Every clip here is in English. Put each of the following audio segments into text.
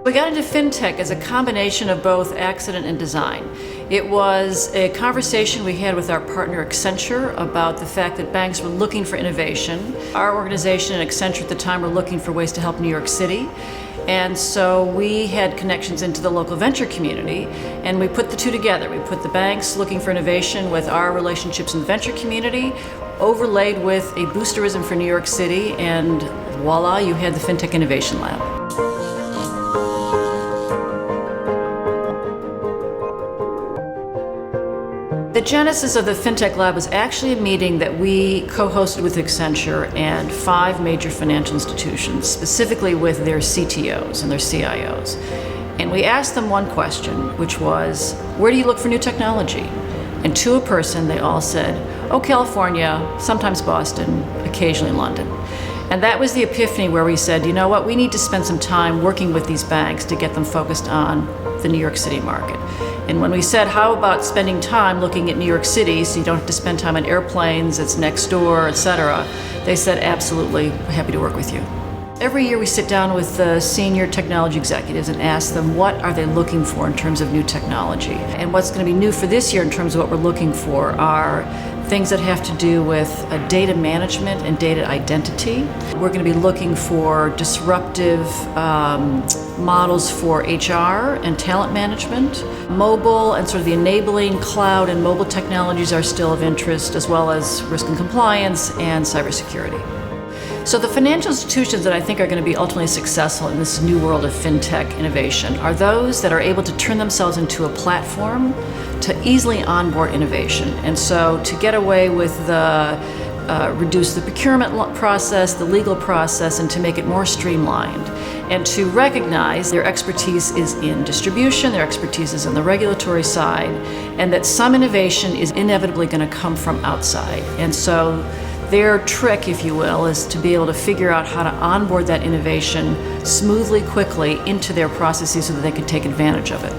We got into FinTech as a combination of both accident and design. It was a conversation we had with our partner Accenture about the fact that banks were looking for innovation. Our organization and Accenture at the time were looking for ways to help New York City. And so we had connections into the local venture community, and we put the two together. We put the banks looking for innovation with our relationships in the venture community, overlaid with a boosterism for New York City, and voila, you had the FinTech Innovation Lab. The genesis of the FinTech Lab was actually a meeting that we co-hosted with Accenture and 5 major financial institutions, specifically with their CTOs and their CIOs. And we asked them one question, which was, where do you look for new technology? And to a person, they all said, oh, California, sometimes Boston, occasionally London. And that was the epiphany where we said, you know what, we need to spend some time working with these banks to get them focused on the New York City market. And when we said, how about spending time looking at New York City so you don't have to spend time on airplanes, it's next door, etc., they said, absolutely, happy to work with you. Every year we sit down with the senior technology executives and ask them what are they looking for in terms of new technology. And what's going to be new for this year in terms of what we're looking for are things that have to do with data management and data identity. We're going to be looking for disruptive models for HR and talent management. Mobile and sort of the enabling cloud and mobile technologies are still of interest, as well as risk and compliance and cybersecurity. So the financial institutions that I think are going to be ultimately successful in this new world of FinTech innovation are those that are able to turn themselves into a platform to easily onboard innovation. And so to get away with reduce the procurement process, the legal process, and to make it more streamlined. And to recognize their expertise is in distribution, their expertise is in the regulatory side, and that some innovation is inevitably going to come from outside. And so their trick, if you will, is to be able to figure out how to onboard that innovation smoothly, quickly into their processes so that they can take advantage of it.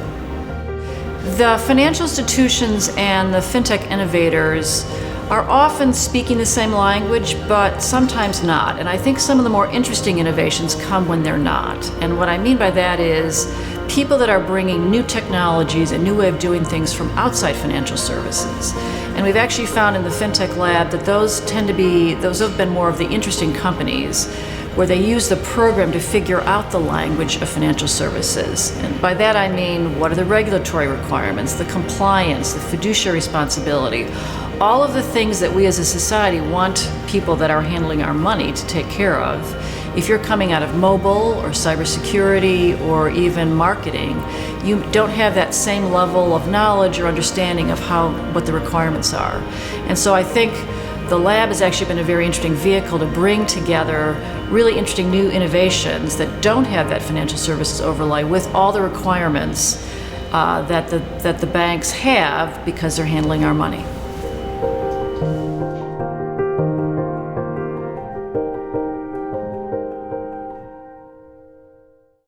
The financial institutions and the FinTech innovators are often speaking the same language, but sometimes not. And I think some of the more interesting innovations come when they're not. And what I mean by that is people that are bringing new technologies, a new way of doing things from outside financial services. And we've actually found in the FinTech Lab that those have been more of the interesting companies where they use the program to figure out the language of financial services. And by that I mean, what are the regulatory requirements, the compliance, the fiduciary responsibility, all of the things that we as a society want people that are handling our money to take care of. If you're coming out of mobile or cybersecurity or even marketing, you don't have that same level of knowledge or understanding of what the requirements are. And so I think the lab has actually been a very interesting vehicle to bring together really interesting new innovations that don't have that financial services overlay with all the requirements that the banks have because they're handling our money.